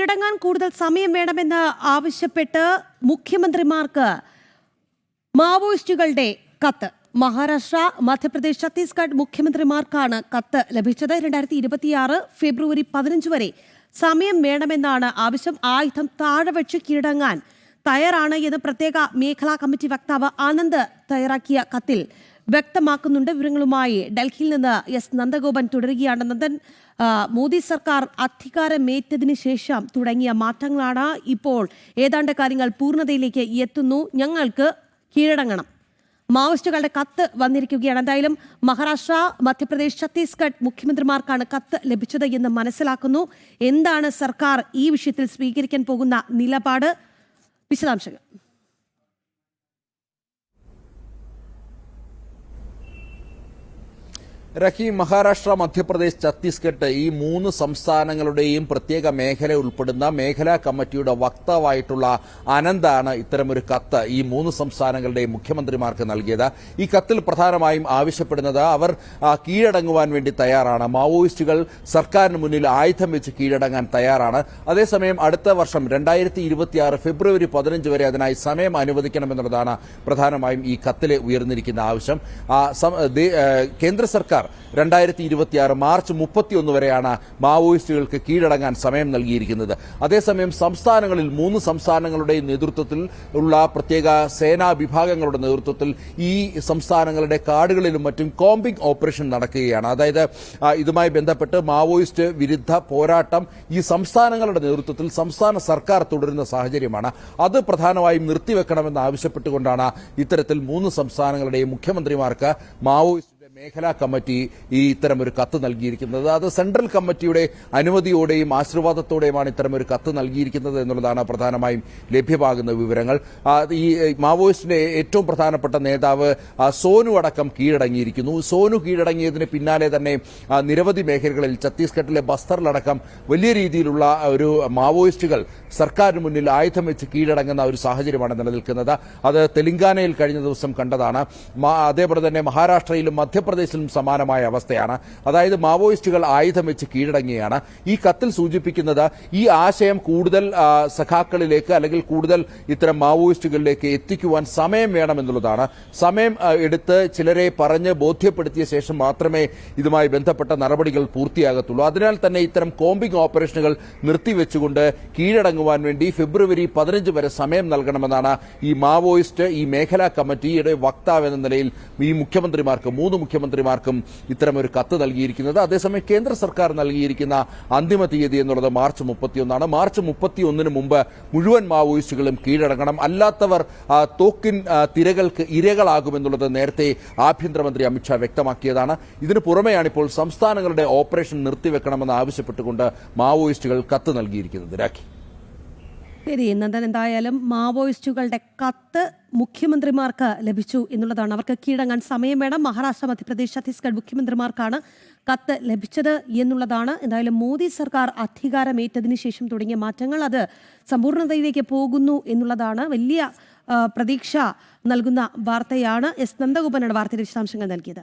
കീഴടങ്ങാൻ കൂടുതൽ സമയം വേണമെന്ന് ആവശ്യപ്പെട്ട് മുഖ്യമന്ത്രിമാർക്ക് മാവോയിസ്റ്റുകളുടെ കത്ത്. മഹാരാഷ്ട്ര, മധ്യപ്രദേശ്, ഛത്തീസ്ഗഡ് മുഖ്യമന്ത്രിമാർക്കാണ് കത്ത് ലഭിച്ചത്. 2026 ഫെബ്രുവരി 15 വരെ സമയം വേണമെന്നാണ് ആവശ്യം. ആയുധം താഴെ വെച്ച് കീഴടങ്ങാൻ തയ്യാറാണ് എന്ന് പ്രത്യേക മേഖലാ കമ്മിറ്റി വക്താവ് ആനന്ദ് തയ്യാറാക്കിയ കത്തിൽ വ്യക്തമാക്കുന്നുണ്ട്. വിവരങ്ങളുമായി ഡൽഹിയിൽ നിന്ന് എസ് നന്ദഗോപൻ തുടരുകയാണ്. നന്ദൻ, മോദി സർക്കാർ അധികാരമേറ്റതിന് ശേഷം തുടങ്ങിയ മാറ്റങ്ങളാണ് ഇപ്പോൾ ഏതാണ്ട് കാര്യങ്ങൾ പൂർണ്ണതയിലേക്ക് എത്തുന്നു. ഞങ്ങൾക്ക് കീഴടങ്ങണം. മാവോയിസ്റ്റുകളുടെ കത്ത് വന്നിരിക്കുകയാണ്. എന്തായാലും മഹാരാഷ്ട്ര, മധ്യപ്രദേശ്, ഛത്തീസ്ഗഡ് മുഖ്യമന്ത്രിമാർക്കാണ് കത്ത് ലഭിച്ചത് എന്ന് മനസ്സിലാക്കുന്നു. എന്താണ് സർക്കാർ ഈ വിഷയത്തിൽ സ്വീകരിക്കാൻ പോകുന്ന നിലപാട്? വിശദാംശങ്ങൾ. റഹീം, മഹാരാഷ്ട്ര, മധ്യപ്രദേശ്, ഛത്തീസ്ഗഡ് ഈ മൂന്ന് സംസ്ഥാനങ്ങളുടെയും പ്രത്യേക മേഖല ഉൾപ്പെടുന്ന മേഖലാ കമ്മിറ്റിയുടെ വക്താവായിട്ടുള്ള അനന്താണ് ഇത്തരമൊരു കത്ത് ഈ മൂന്ന് സംസ്ഥാനങ്ങളുടെയും മുഖ്യമന്ത്രിമാർക്ക് നൽകിയത്. ഈ കത്തിൽ പ്രധാനമായും ആവശ്യപ്പെടുന്നത് അവർ കീഴടങ്ങുവാൻ വേണ്ടി തയ്യാറാണ്. മാവോയിസ്റ്റുകൾ സർക്കാരിന് മുന്നിൽ ആയുധം വെച്ച് കീഴടങ്ങാൻ തയ്യാറാണ്. അതേസമയം അടുത്ത വർഷം 2026 ഫെബ്രുവരി 15 വരെ അതിനായി സമയം അനുവദിക്കണമെന്നുള്ളതാണ് പ്രധാനമായും ഈ കത്തിൽ ഉയർന്നിരിക്കുന്ന ആവശ്യം. കേന്ദ്ര സർക്കാർ 2026 മാർച്ച് 31 വരെയാണ് മാവോയിസ്റ്റുകൾക്ക് കീഴടങ്ങാൻ സമയം നൽകിയിരിക്കുന്നത്. അതേസമയം സംസ്ഥാനങ്ങളിൽ 3 സംസ്ഥാനങ്ങളുടെയും നേതൃത്വത്തിൽ ഉള്ള പ്രത്യേക സേനാ വിഭാഗങ്ങളുടെ നേതൃത്വത്തിൽ ഈ സംസ്ഥാനങ്ങളുടെ കാടുകളിലും മറ്റും കോമ്പിംഗ് ഓപ്പറേഷൻ നടക്കുകയാണ്. അതായത് ഇതുമായി ബന്ധപ്പെട്ട് മാവോയിസ്റ്റ് വിരുദ്ധ പോരാട്ടം ഈ സംസ്ഥാനങ്ങളുടെ നേതൃത്വത്തിൽ സംസ്ഥാന സർക്കാർ തുടരുന്ന സാഹചര്യമാണ്. അത് പ്രധാനമായും നിർത്തിവെക്കണമെന്ന് ആവശ്യപ്പെട്ടുകൊണ്ടാണ് ഇത്തരത്തിൽ 3 സംസ്ഥാനങ്ങളുടെയും മുഖ്യമന്ത്രിമാർക്ക് മാവോയിസ്റ്റ് മേഖലാ കമ്മിറ്റി ഈ ഇത്തരമൊരു കത്ത് നൽകിയിരിക്കുന്നത്. അത് സെൻട്രൽ കമ്മിറ്റിയുടെ അനുമതിയോടെയും ആശീർവാദത്തോടെയുമാണ് ഇത്തരമൊരു കത്ത് നൽകിയിരിക്കുന്നത് എന്നുള്ളതാണ് പ്രധാനമായും ലഭ്യമാകുന്ന വിവരങ്ങൾ. ഈ മാവോയിസ്റ്റിന്റെ ഏറ്റവും പ്രധാനപ്പെട്ട നേതാവ് സോനു അടക്കം കീഴടങ്ങിയിരിക്കുന്നു. സോനു കീഴടങ്ങിയതിന് പിന്നാലെ തന്നെ നിരവധി മേഖലകളിൽ ഛത്തീസ്ഗഡിലെ ബസ്തറിലടക്കം വലിയ രീതിയിലുള്ള ഒരു മാവോയിസ്റ്റുകൾ സർക്കാരിന് മുന്നിൽ ആയുധം വെച്ച് കീഴടങ്ങുന്ന ഒരു സാഹചര്യമാണ് നിലനിൽക്കുന്നത്. അത് തെലങ്കാനയിൽ കഴിഞ്ഞ ദിവസം കണ്ടതാണ്. അതേപോലെ തന്നെ മഹാരാഷ്ട്രയിലും മധ്യപ്രദേശിലും സമാനമായ അവസ്ഥയാണ്. അതായത് മാവോയിസ്റ്റുകൾ ആയുധം വെച്ച് കീഴടങ്ങിയാണ്. ഈ കത്തിൽ സൂചിപ്പിക്കുന്നത് ഈ ആശയം കൂടുതൽ സഖാക്കളിലേക്ക് അല്ലെങ്കിൽ കൂടുതൽ ഇത്തരം മാവോയിസ്റ്റുകളിലേക്ക് എത്തിക്കുവാൻ സമയം വേണമെന്നുള്ളതാണ്. സമയം എടുത്ത് ചിലരെ പറഞ്ഞ് ബോധ്യപ്പെടുത്തിയ ശേഷം മാത്രമേ ഇതുമായി ബന്ധപ്പെട്ട നടപടികൾ പൂർത്തിയാകത്തുള്ളൂ. അതിനാൽ തന്നെ ഇത്തരം കോമ്പിംഗ് ഓപ്പറേഷനുകൾ നിർത്തിവെച്ചുകൊണ്ട് കീഴടങ്ങുവാൻ വേണ്ടി ഫെബ്രുവരി 15 വരെ സമയം നൽകണമെന്നാണ് ഈ മാവോയിസ്റ്റ് ഈ മേഖലാ കമ്മിറ്റിയുടെ വക്താവ് എന്ന നിലയിൽ ഈ മുഖ്യമന്ത്രിമാർക്ക് 3 മുഖ്യമന്ത്രിമാർക്കും ഇത്തരമൊരു കത്ത് നൽകിയിരിക്കുന്നത്. അതേസമയം കേന്ദ്ര സർക്കാർ നൽകിയിരിക്കുന്ന അന്തിമ തീയതി എന്നുള്ളത് മാർച്ച് 31 മാർച്ച് 31 മുമ്പ് മുഴുവൻ മാവോയിസ്റ്റുകളും കീഴടങ്ങണം. അല്ലാത്തവർ തോക്കിൻ തിരകൾക്ക് ഇരകളാകുമെന്നുള്ളത് നേരത്തെ ആഭ്യന്തരമന്ത്രി അമിത്ഷാ വ്യക്തമാക്കിയതാണ്. ഇതിനു പുറമെയാണ് ഇപ്പോൾ സംസ്ഥാനങ്ങളുടെ ഓപ്പറേഷൻ നിർത്തിവെക്കണമെന്ന് ആവശ്യപ്പെട്ടുകൊണ്ട് മാവോയിസ്റ്റുകൾ കത്ത് നൽകിയിരിക്കുന്നത്. രാഖി, ശരി നന്ദൻ, എന്തായാലും മാവോയിസ്റ്റുകളുടെ കത്ത് മുഖ്യമന്ത്രിമാർക്ക് ലഭിച്ചു എന്നുള്ളതാണ്. അവർക്ക് കീഴടങ്ങാൻ സമയം വേണം. മഹാരാഷ്ട്ര, മധ്യപ്രദേശ്, ഛത്തീസ്ഗഡ് മുഖ്യമന്ത്രിമാർക്കാണ് കത്ത് ലഭിച്ചത് എന്നുള്ളതാണ്. എന്തായാലും മോദി സർക്കാർ അധികാരമേറ്റതിന് ശേഷം തുടങ്ങിയ മാറ്റങ്ങൾ അത് സമ്പൂർണ്ണതയിലേക്ക് പോകുന്നു എന്നുള്ളതാണ്. വലിയ പ്രതീക്ഷ നൽകുന്ന വാർത്തയാണ്. എസ് നന്ദഗോപനാണ് വാർത്തയുടെ വിശദാംശങ്ങൾ നൽകിയത്.